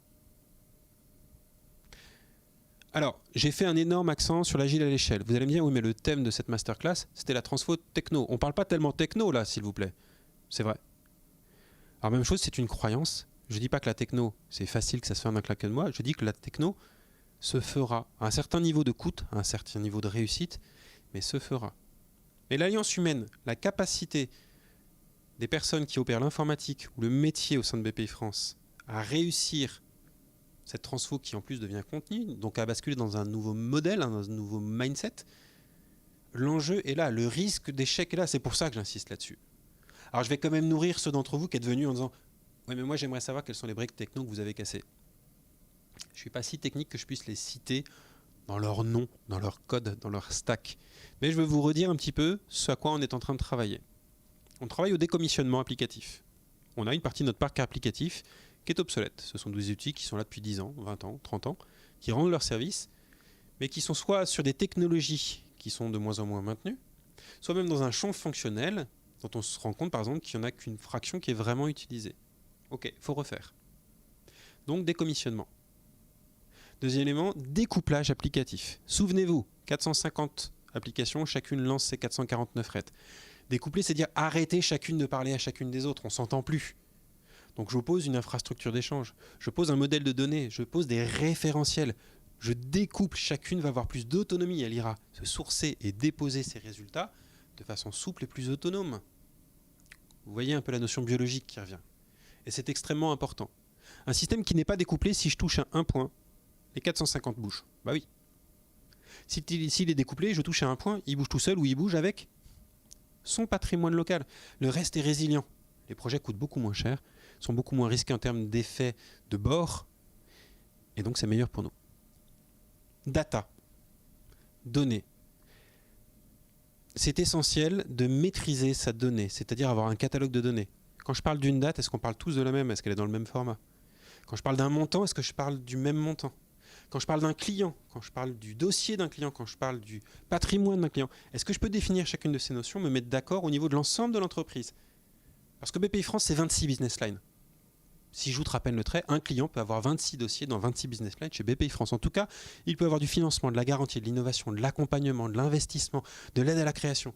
[SPEAKER 1] Alors, j'ai fait un énorme accent sur l'agile à l'échelle. Vous allez me dire, oui, mais le thème de cette masterclass, c'était la transfo techno. On ne parle pas tellement techno, là, s'il vous plaît. C'est vrai. Alors, même chose, c'est une croyance. Je ne dis pas que la techno, c'est facile, que ça se fait en un claquement de doigts. Je dis que la techno se fera à un certain niveau de coût, à un certain niveau de réussite, mais se fera. Mais l'alliance humaine, la capacité des personnes qui opèrent l'informatique ou le métier au sein de BPI France à réussir cette transfo qui en plus devient continue, donc à basculer dans un nouveau modèle, dans un nouveau mindset, l'enjeu est là, le risque d'échec est là, c'est pour ça que j'insiste là-dessus. Alors je vais quand même nourrir ceux d'entre vous qui êtes venus en disant « Ouais mais moi j'aimerais savoir quelles sont les briques techno que vous avez cassées. » Je ne suis pas si technique que je puisse les citer dans leur nom, dans leur code, dans leur stack. Mais je veux vous redire un petit peu ce à quoi on est en train de travailler. On travaille au décommissionnement applicatif. On a une partie de notre parc applicatif qui est obsolète. Ce sont des outils qui sont là depuis 10 ans, 20 ans, 30 ans, qui rendent leur service, mais qui sont soit sur des technologies qui sont de moins en moins maintenues, soit même dans un champ fonctionnel dont on se rend compte par exemple qu'il n'y en a qu'une fraction qui est vraiment utilisée. Ok, il faut refaire. Donc décommissionnement. Deuxième élément, découplage applicatif. Souvenez-vous, 450 applications, chacune lance ses 449 RET. Découpler, c'est dire arrêter chacune de parler à chacune des autres, on ne s'entend plus. Donc je pose une infrastructure d'échange, je pose un modèle de données, je pose des référentiels, je découple, chacune va avoir plus d'autonomie. Elle ira se sourcer et déposer ses résultats de façon souple et plus autonome. Vous voyez un peu la notion biologique qui revient. Et c'est extrêmement important. Un système qui n'est pas découplé, si je touche à un point, les 450 bougent. Bah oui. S'il est découplé, je touche à un point, il bouge tout seul ou il bouge avec son patrimoine local. Le reste est résilient. Les projets coûtent beaucoup moins cher, sont beaucoup moins risqués en termes d'effets de bord, et donc c'est meilleur pour nous. Data, données. C'est essentiel de maîtriser sa donnée, c'est-à-dire avoir un catalogue de données. Quand je parle d'une date, est-ce qu'on parle tous de la même? Est-ce qu'elle est dans le même format? Quand je parle d'un montant, est-ce que je parle du même montant? Quand je parle d'un client, quand je parle du dossier d'un client, quand je parle du patrimoine d'un client, est-ce que je peux définir chacune de ces notions, me mettre d'accord au niveau de l'ensemble de l'entreprise? Parce que BPI France, c'est 26 business lines. Si je vous rappelle le trait, un client peut avoir 26 dossiers dans 26 business lines chez BPI France. En tout cas, il peut avoir du financement, de la garantie, de l'innovation, de l'accompagnement, de l'investissement, de l'aide à la création.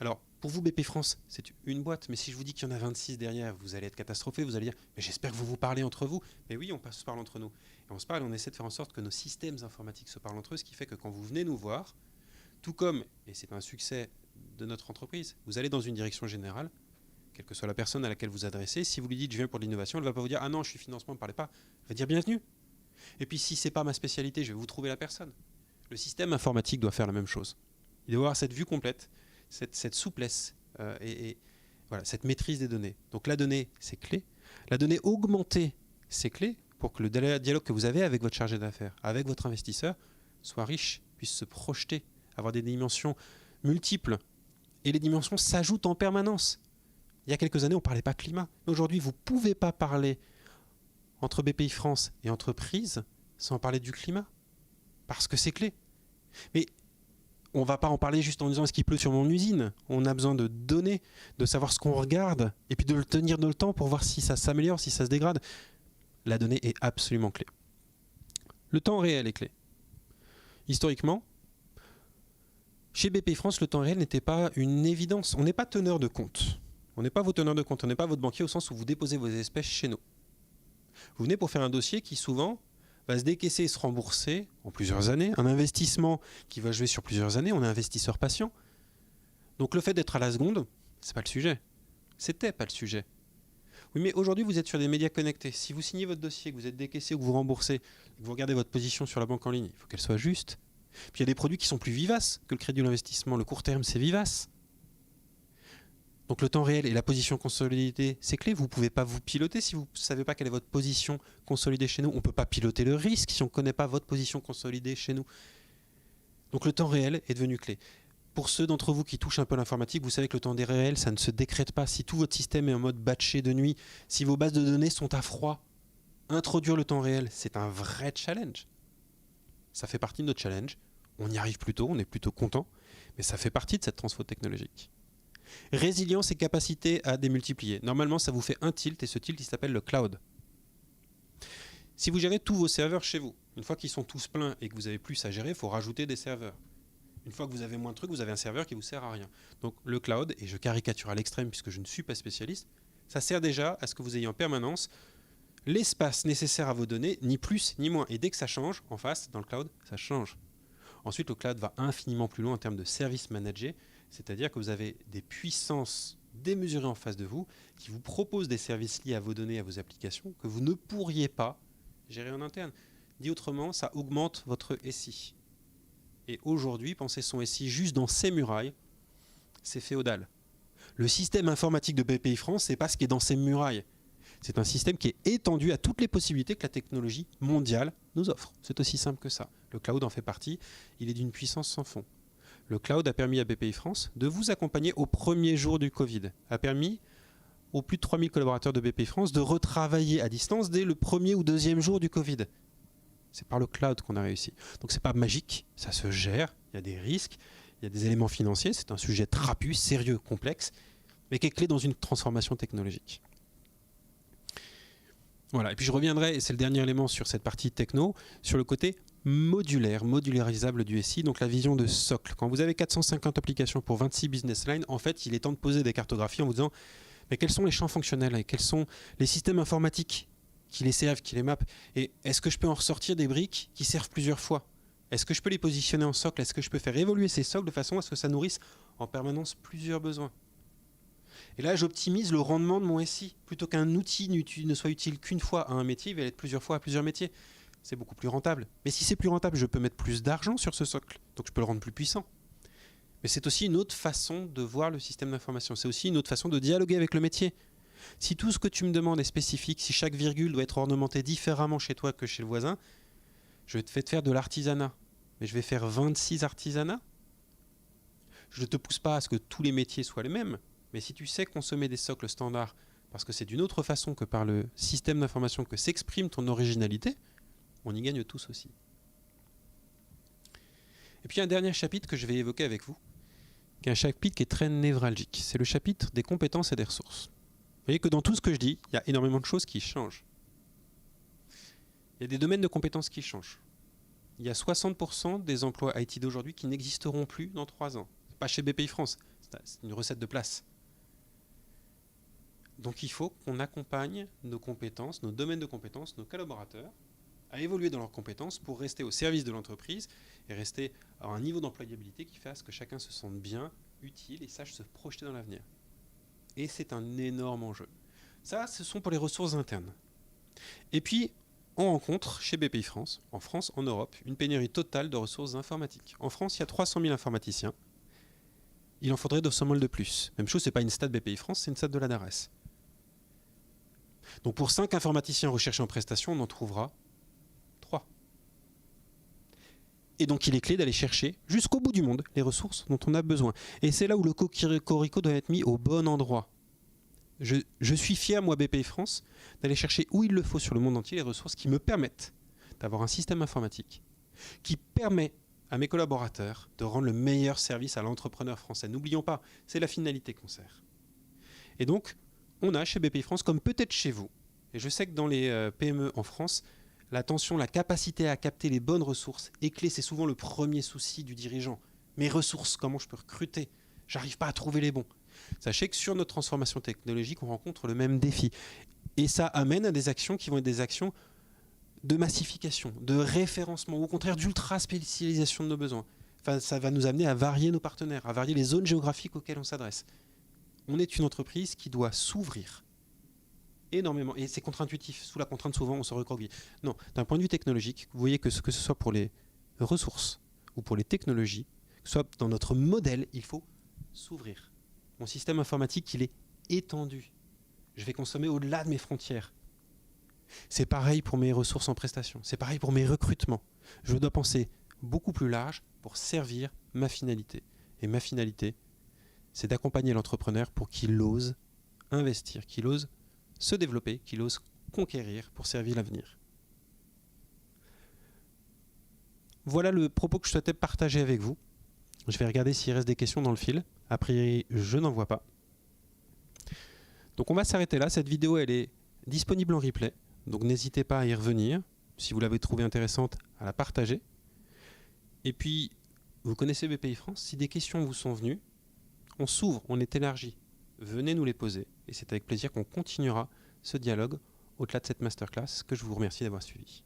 [SPEAKER 1] Alors, pour vous, BPI France, c'est une boîte, mais si je vous dis qu'il y en a 26 derrière, vous allez être catastrophé, vous allez dire « mais j'espère que vous vous parlez entre vous ». Mais oui, on se parle entre nous. Et on se parle et on essaie de faire en sorte que nos systèmes informatiques se parlent entre eux, ce qui fait que quand vous venez nous voir, tout comme, et c'est un succès de notre entreprise, vous allez dans une direction générale, quelle que soit la personne à laquelle vous adressez, si vous lui dites « je viens pour de l'innovation », elle ne va pas vous dire « ah non, je suis financement, ne me parlez pas ». Elle va dire « bienvenue ». Et puis si ce n'est pas ma spécialité, je vais vous trouver la personne. Le système informatique doit faire la même chose. Il doit avoir cette vue complète, cette souplesse et voilà, cette maîtrise des données. Donc la donnée, c'est clé. La donnée augmentée, c'est clé pour que le dialogue que vous avez avec votre chargé d'affaires, avec votre investisseur, soit riche, puisse se projeter, avoir des dimensions multiples. Et les dimensions s'ajoutent en permanence. Il y a quelques années, on ne parlait pas climat. Aujourd'hui, vous ne pouvez pas parler entre BPI France et entreprise sans parler du climat. Parce que c'est clé. Mais on ne va pas en parler juste en disant est-ce qu'il pleut sur mon usine. On a besoin de données, de savoir ce qu'on regarde, et puis de le tenir dans le temps pour voir si ça s'améliore, si ça se dégrade. La donnée est absolument clé. Le temps réel est clé. Historiquement, chez BPI France, le temps réel n'était pas une évidence. On n'est pas teneur de compte. On n'est pas vos teneurs de compte. On n'est pas votre banquier au sens où vous déposez vos espèces chez nous. Vous venez pour faire un dossier qui souvent va se décaisser et se rembourser en plusieurs années. Un investissement qui va jouer sur plusieurs années. On est investisseur patient. Donc le fait d'être à la seconde, c'est pas le sujet. C'était pas le sujet. Oui, mais aujourd'hui, vous êtes sur des médias connectés. Si vous signez votre dossier, que vous êtes décaissé ou que vous remboursez, que vous regardez votre position sur la banque en ligne, il faut qu'elle soit juste. Puis il y a des produits qui sont plus vivaces que le crédit ou l'investissement. Le court terme, c'est vivace. Donc le temps réel et la position consolidée, c'est clé. Vous ne pouvez pas vous piloter si vous ne savez pas quelle est votre position consolidée chez nous. On ne peut pas piloter le risque si on ne connaît pas votre position consolidée chez nous. Donc le temps réel est devenu clé. Pour ceux d'entre vous qui touchent un peu l'informatique, vous savez que le temps réel, ça ne se décrète pas. Si tout votre système est en mode batché de nuit, si vos bases de données sont à froid, introduire le temps réel, c'est un vrai challenge. Ça fait partie de notre challenge. On y arrive plutôt, on est plutôt content, mais ça fait partie de cette transfo technologique. Résilience et capacité à démultiplier. Normalement, ça vous fait un tilt, et ce tilt, il s'appelle le cloud. Si vous gérez tous vos serveurs chez vous, une fois qu'ils sont tous pleins et que vous avez plus à gérer, il faut rajouter des serveurs. Une fois que vous avez moins de trucs, vous avez un serveur qui ne vous sert à rien. Donc le cloud, et je caricature à l'extrême puisque je ne suis pas spécialiste, ça sert déjà à ce que vous ayez en permanence l'espace nécessaire à vos données, ni plus ni moins. Et dès que ça change, en face, dans le cloud, ça change. Ensuite, le cloud va infiniment plus loin en termes de services managés, c'est-à-dire que vous avez des puissances démesurées en face de vous qui vous proposent des services liés à vos données, à vos applications, que vous ne pourriez pas gérer en interne. Dit autrement, ça augmente votre SI. Et aujourd'hui, penser son SI juste dans ses murailles, c'est féodal. Le système informatique de BPI France, c'est pas ce qui est dans ses murailles. C'est un système qui est étendu à toutes les possibilités que la technologie mondiale nous offre. C'est aussi simple que ça. Le cloud en fait partie. Il est d'une puissance sans fond. Le cloud a permis à BPI France de vous accompagner au premier jour du Covid. A permis aux plus de 3000 collaborateurs de BPI France de retravailler à distance dès le premier ou deuxième jour du Covid. C'est par le cloud qu'on a réussi. Donc c'est pas magique, ça se gère, il y a des risques, il y a des éléments financiers, c'est un sujet trapu, sérieux, complexe, mais qui est clé dans une transformation technologique. Voilà, et puis je reviendrai, et c'est le dernier élément sur cette partie techno, sur le côté modulaire, modularisable du SI, donc la vision de socle. Quand vous avez 450 applications pour 26 business lines, en fait, il est temps de poser des cartographies en vous disant mais quels sont les champs fonctionnels et quels sont les systèmes informatiques qui les servent, qui les mappent. Et est-ce que je peux en ressortir des briques qui servent plusieurs fois? Est-ce que je peux les positionner en socle? Est-ce que je peux faire évoluer ces socles de façon à ce que ça nourrisse en permanence plusieurs besoins? Et là, j'optimise le rendement de mon SI. Plutôt qu'un outil ne soit utile qu'une fois à un métier, il va l'être plusieurs fois à plusieurs métiers. C'est beaucoup plus rentable. Mais si c'est plus rentable, je peux mettre plus d'argent sur ce socle. Donc je peux le rendre plus puissant. Mais c'est aussi une autre façon de voir le système d'information. C'est aussi une autre façon de dialoguer avec le métier. Si tout ce que tu me demandes est spécifique, si chaque virgule doit être ornementée différemment chez toi que chez le voisin, je vais te faire de l'artisanat. Mais je vais faire 26 artisanats. Je ne te pousse pas à ce que tous les métiers soient les mêmes. Mais si tu sais consommer des socles standards, parce que c'est d'une autre façon que par le système d'information que s'exprime ton originalité, on y gagne tous aussi. Et puis un dernier chapitre que je vais évoquer avec vous, qui est un chapitre qui est très névralgique. C'est le chapitre des compétences et des ressources. Vous voyez que dans tout ce que je dis, il y a énormément de choses qui changent. Il y a des domaines de compétences qui changent. Il y a 60% des emplois IT d'aujourd'hui qui n'existeront plus dans 3 ans. Pas chez BPI France, c'est une recette de place. Donc il faut qu'on accompagne nos compétences, nos domaines de compétences, nos collaborateurs à évoluer dans leurs compétences pour rester au service de l'entreprise et rester à un niveau d'employabilité qui fasse que chacun se sente bien, utile et sache se projeter dans l'avenir. Et c'est un énorme enjeu. Ça, ce sont pour les ressources internes. Et puis, on rencontre chez BPI France, en France, en Europe, une pénurie totale de ressources informatiques. En France, il y a 300 000 informaticiens. Il en faudrait 200 000 de plus. Même chose, ce n'est pas une stat BPI France, c'est une stat de la DARES. Donc pour 5 informaticiens recherchés en prestation, on en trouvera 3. Et donc il est clé d'aller chercher jusqu'au bout du monde les ressources dont on a besoin. Et c'est là où le cocorico doit être mis au bon endroit. Je suis fier, moi, BPI France, d'aller chercher où il le faut sur le monde entier les ressources qui me permettent d'avoir un système informatique qui permet à mes collaborateurs de rendre le meilleur service à l'entrepreneur français. N'oublions pas, c'est la finalité qu'on sert. Et donc, on a chez BPI France, comme peut-être chez vous, et je sais que dans les PME en France, l'attention, la capacité à capter les bonnes ressources est clé. C'est souvent le premier souci du dirigeant. Mes ressources, comment je peux recruter? J'arrive pas à trouver les bons. Sachez que sur notre transformation technologique, on rencontre le même défi. Et ça amène à des actions qui vont être des actions de massification, de référencement, ou au contraire d'ultra-spécialisation de nos besoins. Enfin, ça va nous amener à varier nos partenaires, à varier les zones géographiques auxquelles on s'adresse. On est une entreprise qui doit s'ouvrir énormément. Et c'est contre-intuitif. Sous la contrainte, souvent, on se recroqueville. Non, d'un point de vue technologique, vous voyez que ce soit pour les ressources ou pour les technologies, que ce soit dans notre modèle, il faut s'ouvrir. Mon système informatique, il est étendu. Je vais consommer au-delà de mes frontières. C'est pareil pour mes ressources en prestation. C'est pareil pour mes recrutements. Je dois penser beaucoup plus large pour servir ma finalité. Et ma finalité, c'est d'accompagner l'entrepreneur pour qu'il ose investir, qu'il ose se développer, qu'il ose conquérir pour servir l'avenir. Voilà le propos que je souhaitais partager avec vous. Je vais regarder s'il reste des questions dans le fil. A priori, je n'en vois pas. Donc on va s'arrêter là. Cette vidéo, elle est disponible en replay. Donc n'hésitez pas à y revenir. Si vous l'avez trouvée intéressante, à la partager. Et puis, vous connaissez BPI France. Si des questions vous sont venues, on s'ouvre, on est élargi. Venez nous les poser. Et c'est avec plaisir qu'on continuera ce dialogue au-delà de cette masterclass que je vous remercie d'avoir suivi.